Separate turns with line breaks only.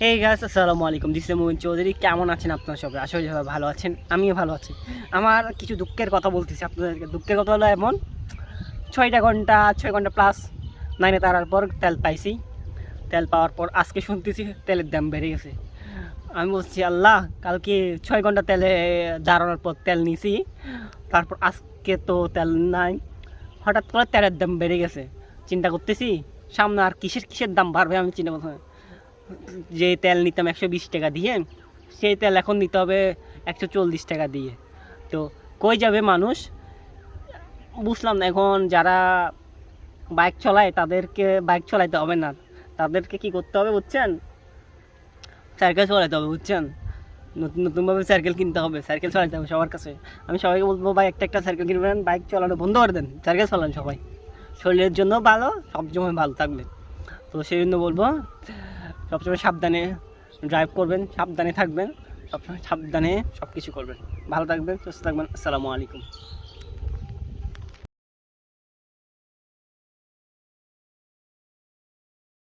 এই গাছ আসসালামু আলাইকুম, দিস ইজ মোমিন চৌধুরী। কেমন আছেন আপনারা সবাই? আশা করি সবাই ভালো আছেন, আমিও ভালো আছি। আমার কিছু দুঃখের কথা বলতেছি আপনাদেরকে। দুঃখের কথা হলো এমন, 6 ঘন্টা প্লাস লাইনে তারার পর তেল পাইছি। তেল পাওয়ার পর আজকে শুনতেছি তেলের দাম বেড়ে গেছে। আমি বলছি আল্লাহ, কালকে 6 ঘন্টা তেলে দাঁড়ানোর পর তেল নিছি, তারপর আজকে তো তেল নাই। হঠাৎ করে তেলের দাম বেড়ে গেছে। চিন্তা করতেছি সামনে আর কিসের দাম বাড়বে। আমি চিন্তা করতে, যে তেল নিতাম 120 টাকা দিয়ে, সেই তেল এখন নিতে হবে 140 টাকা দিয়ে। তো কই যাবে মানুষ? বুঝলাম না। এখন যারা বাইক চলায় তাদেরকে বাইক চলাইতে হবে না, তাদেরকে কি করতে হবে বুঝছেন? সাইকেল চলাইতে হবে বুঝছেন। নতুনভাবে সাইকেল কিনতে হবে, সাইকেল চালাতে হবে সবার কাছে। আমি সবাইকে বলবো, ভাই একটা সাইকেল কিনবেন, বাইক চালানো বন্ধ করে দেন, সাইকেল চালান সবাই। শরীরের জন্য ভালো, সবসময় ভালো থাকবে। তো সেই জন্য বলবো, সবসময় সাবধানে ড্রাইভ করবেন, সাবধানে থাকবেন, সবসময় সাবধানে সব কিছু করবেন। ভালো থাকবেন, সুস্থ থাকবেন। আসসালামু আলাইকুম।